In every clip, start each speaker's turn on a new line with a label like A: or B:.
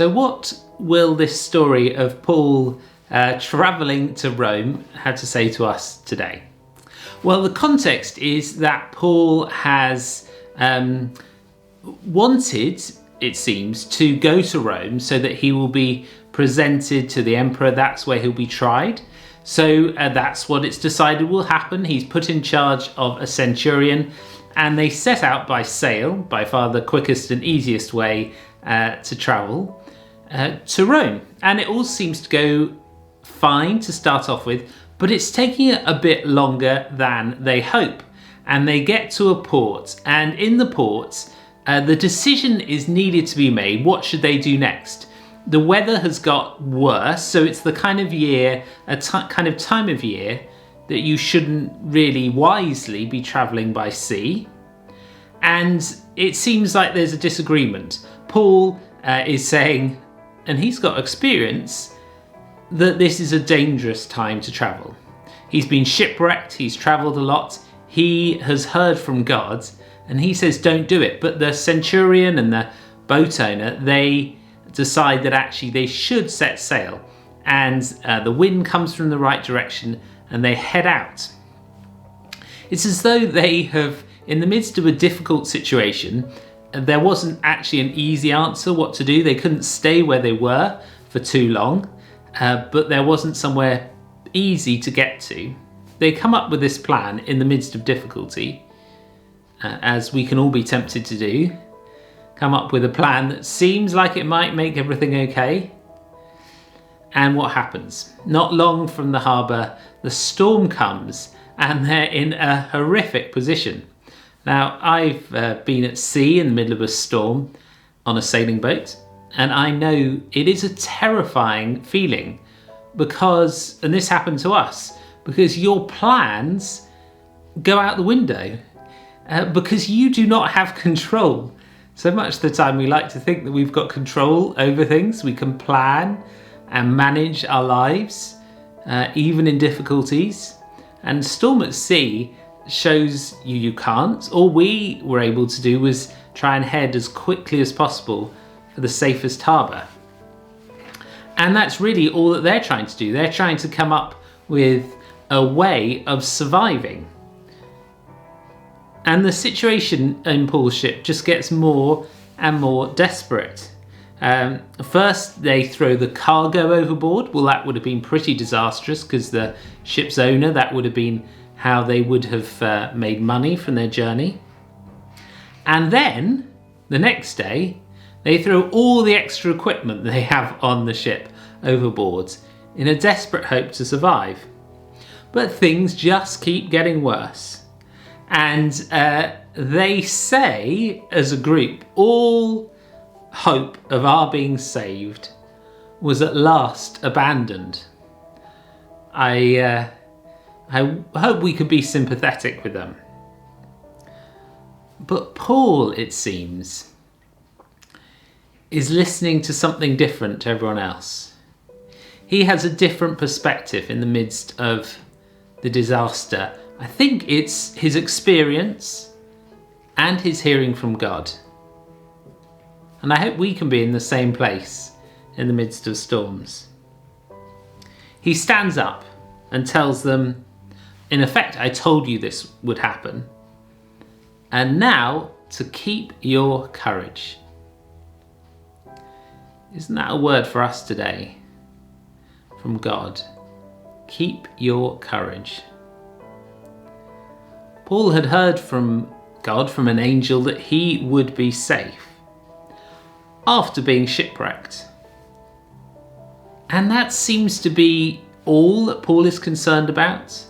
A: So what will this story of Paul travelling to Rome have to say to us today? Well, the context is that Paul has wanted, it seems, to go to Rome so that he will be presented to the emperor. That's where he'll be tried. So that's what it's decided will happen. He's put in charge of a centurion, and they set out by sail, by far the quickest and easiest way to travel to Rome. And it all seems to go fine to start off with, but it's taking a bit longer than they hope. And they get to a port, and in the port, the decision is needed to be made. What should they do next? The weather has got worse, so it's the kind of year, kind of time of year that you shouldn't really wisely be travelling by sea. And it seems like there's a disagreement. Paul is saying, and he's got experience, that this is a dangerous time to travel. He's been shipwrecked, he's travelled a lot, he has heard from God, and he says don't do it. But the centurion and the boat owner, they decide that actually they should set sail, and the wind comes from the right direction and they head out. It's as though they have, in the midst of a difficult situation, there wasn't actually an easy answer what to do. They couldn't stay where they were for too long, but there wasn't somewhere easy to get to. They come up with this plan in the midst of difficulty, as we can all be tempted to do. Come up with a plan that seems like it might make everything okay. And what happens? Not long from the harbour, the storm comes and they're in a horrific position. Now, I've been at sea in the middle of a storm on a sailing boat, and I know it is a terrifying feeling because, and this happened to us, because your plans go out the window because you do not have control. So much of the time we like to think that we've got control over things. We can plan and manage our lives, even in difficulties. And storm at sea shows you can't. All we were able to do was try and head as quickly as possible for the safest harbour. And that's really all that they're trying to do. They're trying to come up with a way of surviving. And the situation in Paul's ship just gets more and more desperate. First, they throw the cargo overboard. Well, that would have been pretty disastrous because the ship's owner, that would have been how they would have made money from their journey. And then, the next day, they throw all the extra equipment they have on the ship overboard in a desperate hope to survive. But things just keep getting worse. And they say, as a group, all hope of our being saved was at last abandoned. I hope we could be sympathetic with them. But Paul, it seems, is listening to something different to everyone else. He has a different perspective in the midst of the disaster. I think it's his experience and his hearing from God. And I hope we can be in the same place in the midst of storms. He stands up and tells them, in effect, I told you this would happen. And now to keep your courage. Isn't that a word for us today from God? Keep your courage. Paul had heard from God, from an angel, that he would be safe after being shipwrecked. And that seems to be all that Paul is concerned about.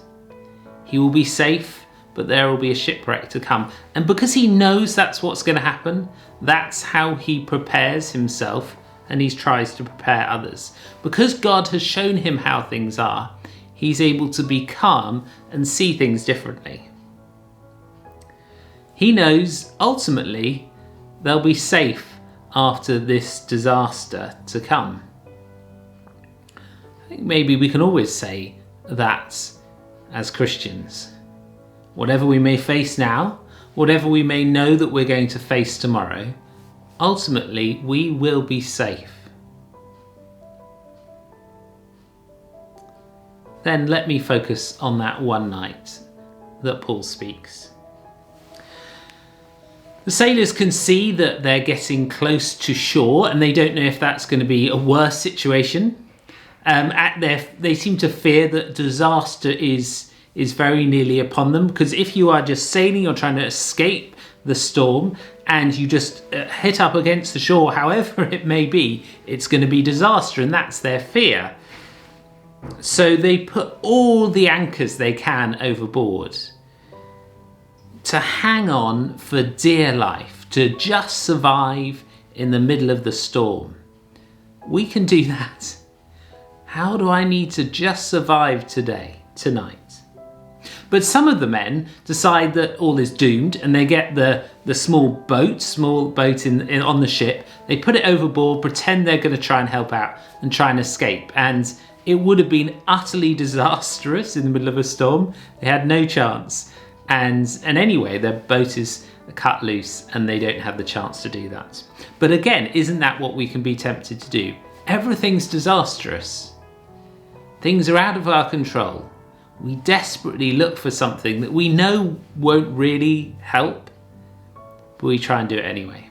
A: He will be safe, but there will be a shipwreck to come. And because he knows that's what's going to happen, that's how he prepares himself, and he tries to prepare others. Because God has shown him how things are, he's able to be calm and see things differently. He knows ultimately they'll be safe after this disaster to come. I think maybe we can always say that as Christians. Whatever we may face now, whatever we may know that we're going to face tomorrow, ultimately we will be safe then let me focus on that one night that Paul speaks. The sailors can see that they're getting close to shore, and they don't know if that's going to be a worse situation. They seem to fear that disaster is very nearly upon them, because if you are just sailing or trying to escape the storm and you just hit up against the shore, however it may be, it's going to be disaster, and that's their fear. So they put all the anchors they can overboard to hang on for dear life, to just survive in the middle of the storm. We can do that. How do I need to just survive tonight? But some of the men decide that all is doomed, and they get the small boat on the ship. They put it overboard, pretend they're going to try and help out and try and escape. And it would have been utterly disastrous in the middle of a storm. They had no chance. And anyway, their boat is cut loose and they don't have the chance to do that. But again, isn't that what we can be tempted to do? Everything's disastrous. Things are out of our control. We desperately look for something that we know won't really help, but we try and do it anyway.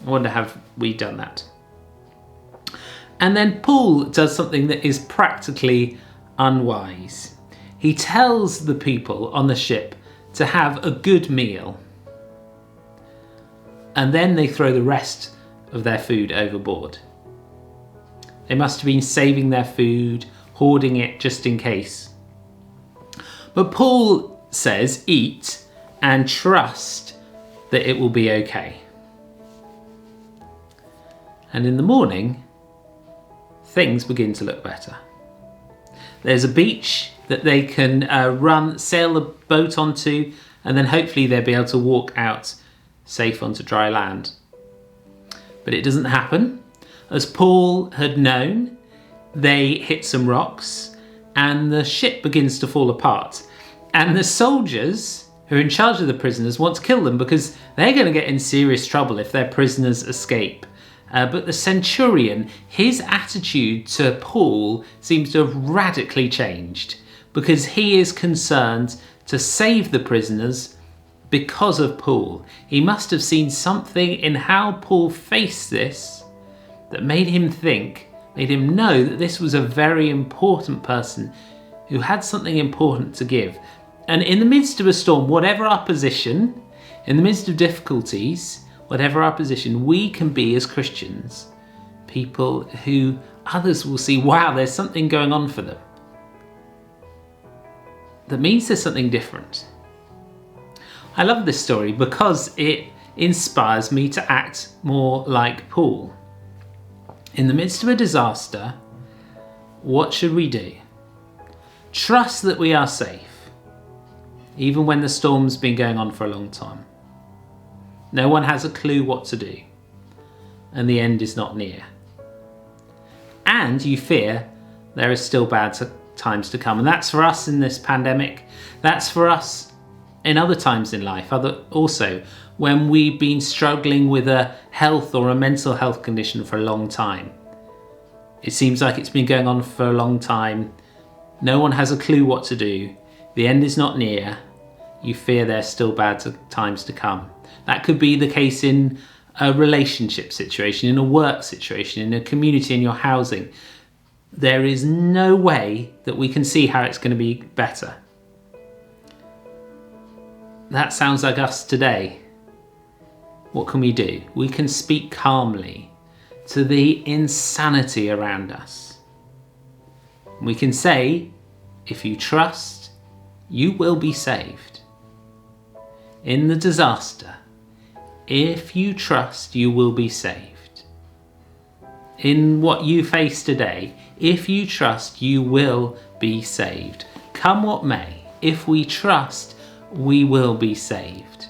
A: I wonder, have we done that? And then Paul does something that is practically unwise. He tells the people on the ship to have a good meal, and then they throw the rest of their food overboard. They must have been saving their food, hoarding it just in case. But Paul says, eat and trust that it will be okay. And in the morning, things begin to look better. There's a beach that they can sail the boat onto, and then hopefully they'll be able to walk out safe onto dry land. But it doesn't happen. As Paul had known, they hit some rocks and the ship begins to fall apart. And the soldiers who are in charge of the prisoners want to kill them because they're going to get in serious trouble if their prisoners escape. But the centurion, his attitude to Paul seems to have radically changed, because he is concerned to save the prisoners because of Paul. He must have seen something in how Paul faced this that made him know that this was a very important person who had something important to give. And in the midst of a storm, whatever our position, in the midst of difficulties, whatever our position, we can be, as Christians, people who others will see, wow, there's something going on for them. That means there's something different. I love this story because it inspires me to act more like Paul. In the midst of a disaster, what should we do? Trust that we are safe, even when the storm's been going on for a long time. No one has a clue what to do, and the end is not near. And you fear there is still bad times to come. And that's for us in this pandemic. That's for us in other times in life, also when we've been struggling with a health or a mental health condition for a long time. It seems like it's been going on for a long time. No one has a clue what to do. The end is not near. You fear there's still bad times to come. That could be the case in a relationship situation, in a work situation, in a community, in your housing. There is no way that we can see how it's going to be better. That sounds like us today. What can we do? We can speak calmly to the insanity around us. We can say, if you trust, you will be saved. In the disaster, if you trust, you will be saved. In what you face today, if you trust, you will be saved. Come what may, if we trust, we will be saved.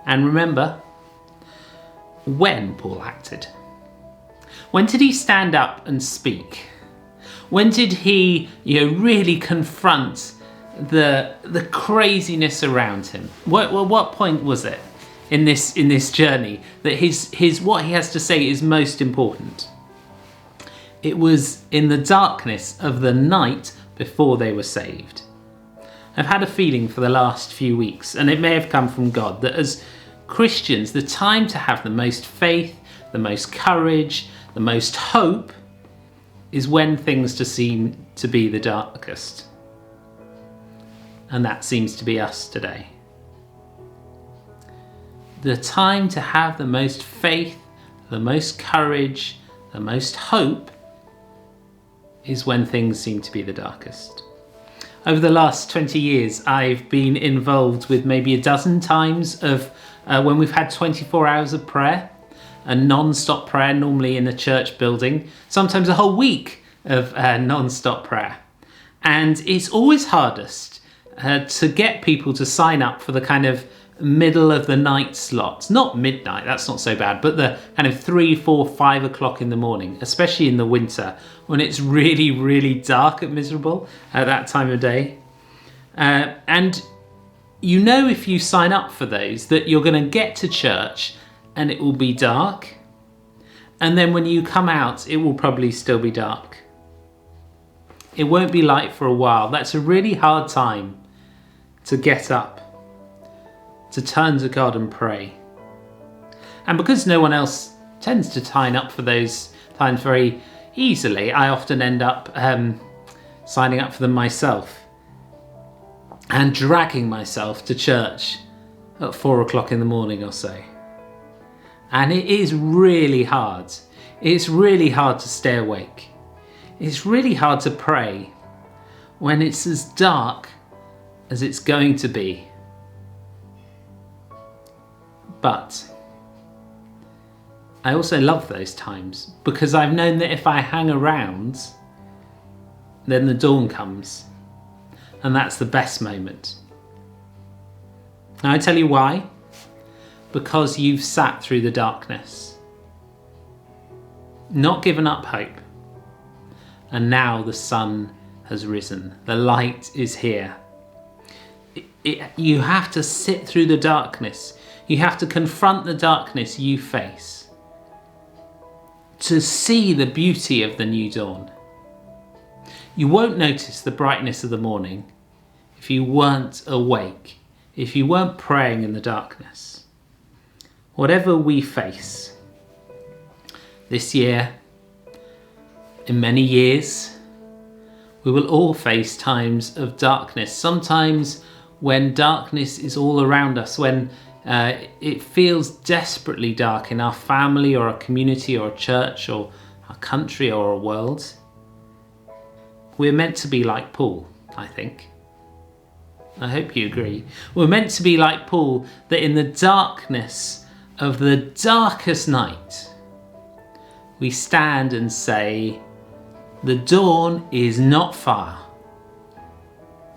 A: And remember when Paul acted. When did he stand up and speak? When did he, really confront the craziness around him? What point was it in this journey that his what he has to say is most important? It was in the darkness of the night before they were saved. I've had a feeling for the last few weeks, and it may have come from God, that as Christians, the time to have the most faith, the most courage, the most hope is when things seem to be the darkest. And that seems to be us today. The time to have the most faith, the most courage, the most hope is when things seem to be the darkest. Over the last 20 years, I've been involved with maybe a dozen times of when we've had 24 hours of prayer, a non-stop prayer, normally in a church building, sometimes a whole week of non-stop prayer. And it's always hardest to get people to sign up for the kind of middle of the night slots. Not midnight, that's not so bad, but the kind of 3, 4, 5 o'clock in the morning, especially in the winter when it's really, really dark and miserable at that time of day. And you know, if you sign up for those, that you're going to get to church and it will be dark. And then when you come out, it will probably still be dark. It won't be light for a while. That's a really hard time to get up, to turn to God and pray. And because no one else tends to sign up for those times very easily, I often end up signing up for them myself and dragging myself to church at 4 o'clock in the morning or so. And it is really hard. It's really hard to stay awake. It's really hard to pray when it's as dark as it's going to be. But I also love those times because I've known that if I hang around, then the dawn comes, and that's the best moment. Now I tell you why. Because you've sat through the darkness, not given up hope, and now the sun has risen. The light is here. You have to sit through the darkness. You have to confront the darkness you face to see the beauty of the new dawn. You won't notice the brightness of the morning if you weren't awake, if you weren't praying in the darkness. Whatever we face this year, in many years, we will all face times of darkness. Sometimes when darkness is all around us, when it feels desperately dark in our family or our community or a church or our country or our world. We're meant to be like Paul, I think. I hope you agree. We're meant to be like Paul, that in the darkness of the darkest night, we stand and say, the dawn is not far.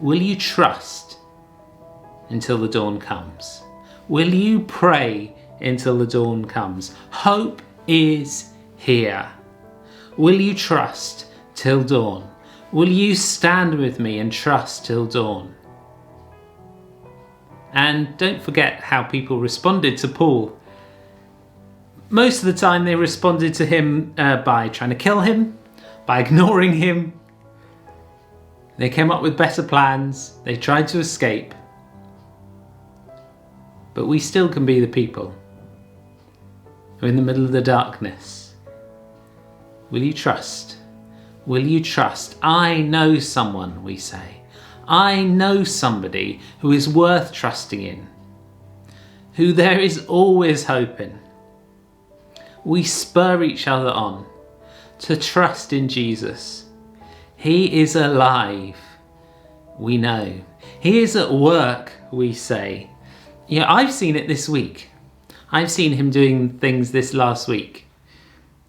A: Will you trust until the dawn comes? Will you pray until the dawn comes? Hope is here. Will you trust till dawn? Will you stand with me and trust till dawn? And don't forget how people responded to Paul. Most of the time they responded to him by trying to kill him, by ignoring him. They came up with better plans. They tried to escape. But we still can be the people who are in the middle of the darkness. Will you trust? Will you trust? I know someone, we say. I know somebody who is worth trusting in, who there is always hope in. We spur each other on to trust in Jesus. He is alive, we know. He is at work, we say. Yeah, I've seen it this week. I've seen him doing things this last week.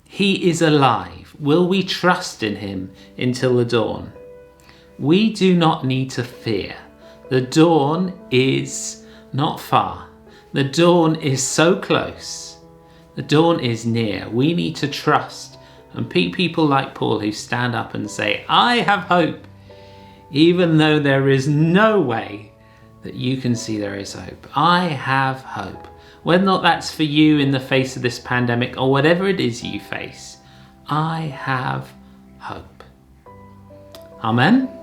A: He is alive. Will we trust in him until the dawn? We do not need to fear. The dawn is not far. The dawn is so close. The dawn is near. We need to trust and pick people like Paul who stand up and say, I have hope, even though there is no way that you can see there is hope. I have hope. Whether or not that's for you in the face of this pandemic or whatever it is you face, I have hope. Amen.